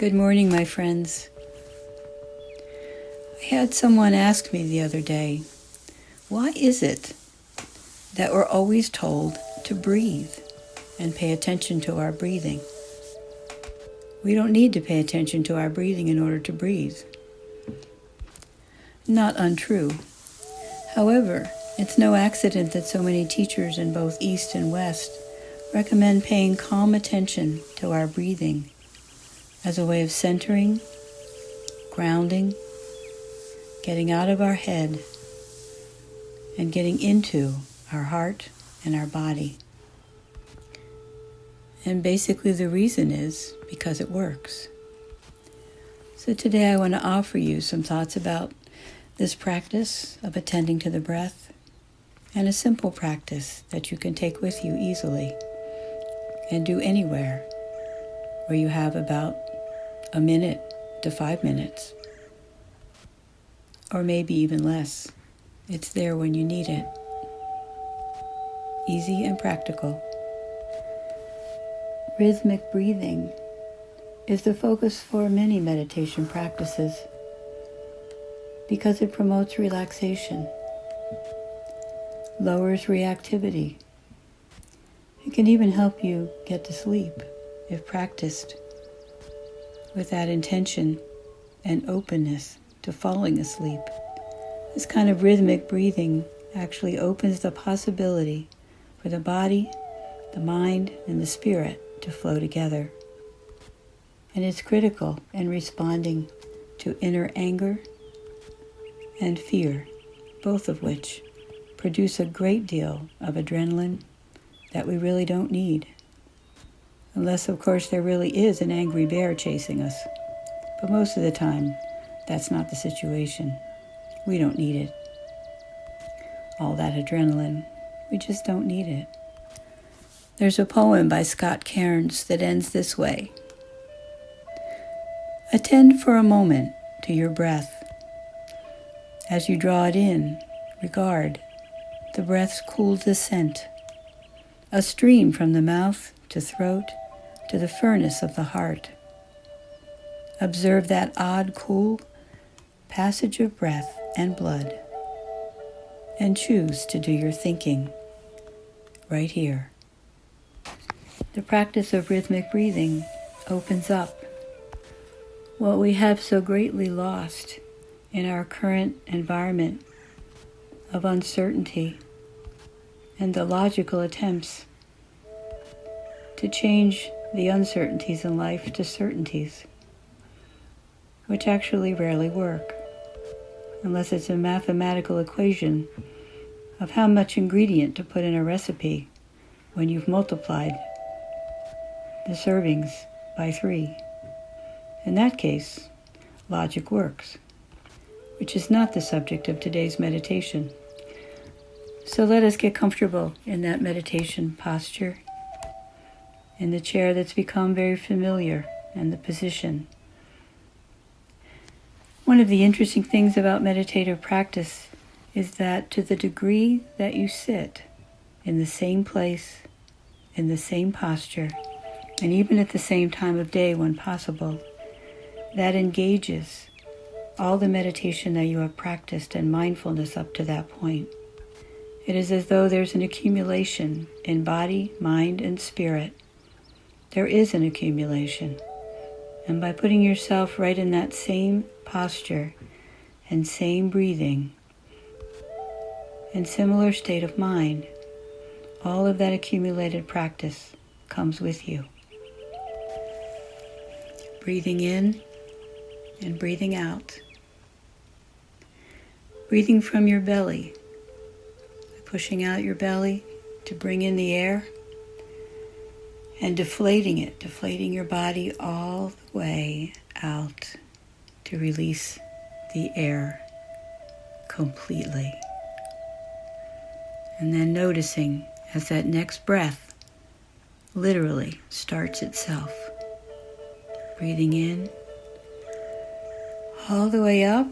Good morning, my friends. I had someone ask me the other day, why is it that we're always told to breathe and pay attention to our breathing? We don't need to pay attention to our breathing in order to breathe. Not untrue. However, it's no accident that so many teachers in both East and West recommend paying calm attention to our breathing as a way of centering, grounding, getting out of our head, and getting into our heart and our body. And basically the reason is because it works. So today I want to offer you some thoughts about this practice of attending to the breath, and a simple practice that you can take with you easily and do anywhere where you have about a minute to 5 minutes, or maybe even less. It's there when you need it. Easy and practical. Rhythmic breathing is the focus for many meditation practices because it promotes relaxation, lowers reactivity. It can even help you get to sleep if practiced with that intention and openness to falling asleep. This kind of rhythmic breathing actually opens the possibility for the body, the mind, and the spirit to flow together. And it's critical in responding to inner anger and fear, both of which produce a great deal of adrenaline that we really don't need. Unless, of course, there really is an angry bear chasing us. But most of the time, that's not the situation. We don't need it. All that adrenaline, we just don't need it. There's a poem by Scott Cairns that ends this way. Attend for a moment to your breath. As you draw it in, regard the breath's cool descent, a stream from the mouth to throat to the furnace of the heart. Observe that odd, cool passage of breath and blood, and choose to do your thinking right here. The practice of rhythmic breathing opens up what we have so greatly lost in our current environment of uncertainty and the logical attempts to change the uncertainties in life to certainties, which actually rarely work, unless it's a mathematical equation of how much ingredient to put in a recipe when you've multiplied the servings by 3. In that case, logic works, which is not the subject of today's meditation. So let us get comfortable in that meditation posture, in the chair that's become very familiar, and the position. One of the interesting things about meditative practice is that to the degree that you sit in the same place, in the same posture, and even at the same time of day when possible, that engages all the meditation that you have practiced and mindfulness up to that point. It is as though there's an accumulation in body, mind, and spirit. There is an accumulation. And by putting yourself right in that same posture and same breathing and similar state of mind, all of that accumulated practice comes with you. Breathing in and breathing out. Breathing from your belly, pushing out your belly to bring in the air, and deflating your body all the way out to release the air completely. And then noticing as that next breath literally starts itself. Breathing in all the way up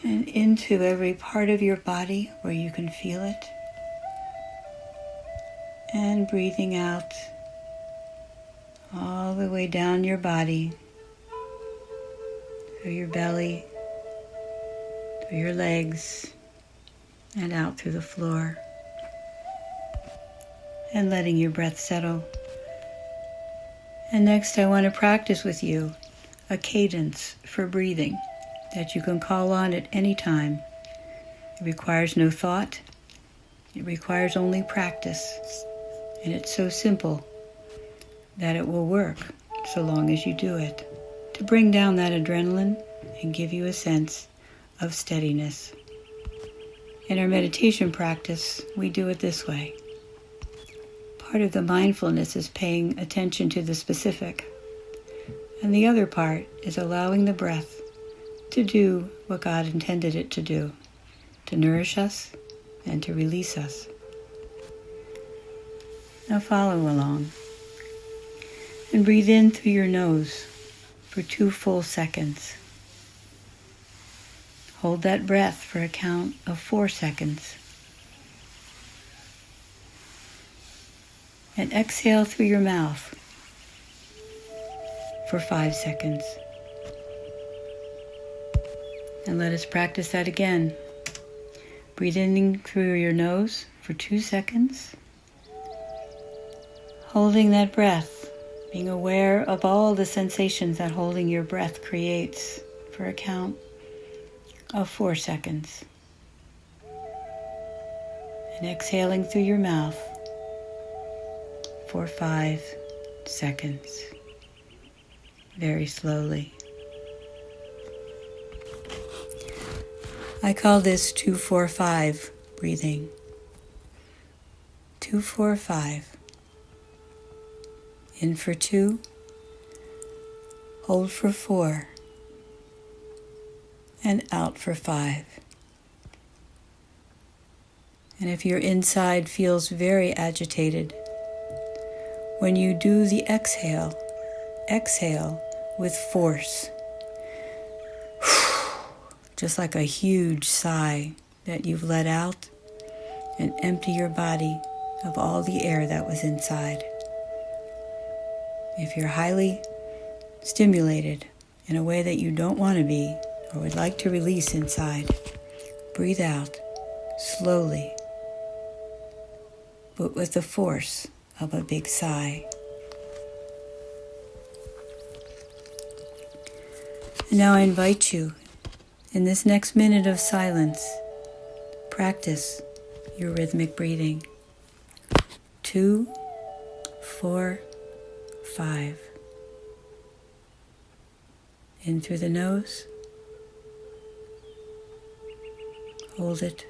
and into every part of your body where you can feel it. And breathing out all the way down your body through your belly, through your legs, and out through the floor. And letting your breath settle. And next I want to practice with you a cadence for breathing that you can call on at any time. It requires no thought. It requires only practice. And it's so simple that it will work so long as you do it, to bring down that adrenaline and give you a sense of steadiness. In our meditation practice, we do it this way. Part of the mindfulness is paying attention to the specific, and the other part is allowing the breath to do what God intended it to do, to nourish us and to release us. Now follow along and breathe in through your nose for 2 full seconds. Hold that breath for a count of 4 seconds. And exhale through your mouth for 5 seconds. And let us practice that again. Breathe in through your nose for 2 seconds. Holding that breath, being aware of all the sensations that holding your breath creates for a count of 4 seconds. And exhaling through your mouth for 5 seconds, very slowly. I call this 2-4-5 breathing. 2-4-5. In for 2, hold for 4, and out for 5. And if your inside feels very agitated, when you do the exhale, exhale with force. Just like a huge sigh that you've let out, and empty your body of all the air that was inside. If you're highly stimulated in a way that you don't want to be or would like to release inside, breathe out slowly, but with the force of a big sigh. And now I invite you, in this next minute of silence, practice your rhythmic breathing. 2, 4, 5. In through the nose. Hold it.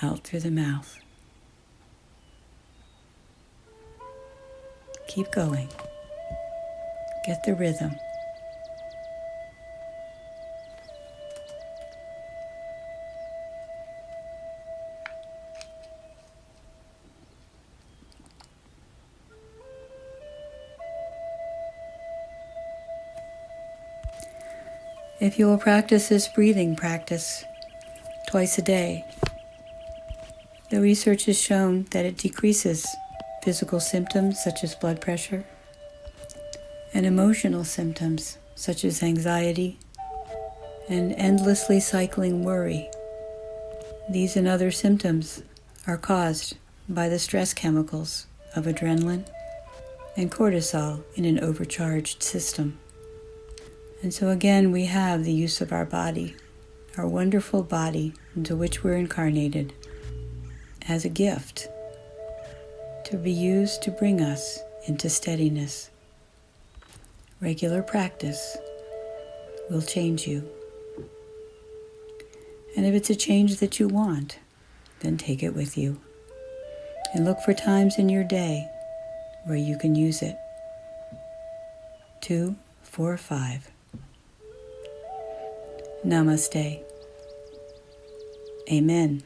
Out through the mouth. Keep going. Get the rhythm. If you will practice this breathing practice twice a day, the research has shown that it decreases physical symptoms such as blood pressure and emotional symptoms such as anxiety and endlessly cycling worry. These and other symptoms are caused by the stress chemicals of adrenaline and cortisol in an overcharged system. And so again, we have the use of our body, our wonderful body into which we're incarnated, as a gift to be used to bring us into steadiness. Regular practice will change you. And if it's a change that you want, then take it with you. And look for times in your day where you can use it. 2, 4, 5. Namaste. Amen.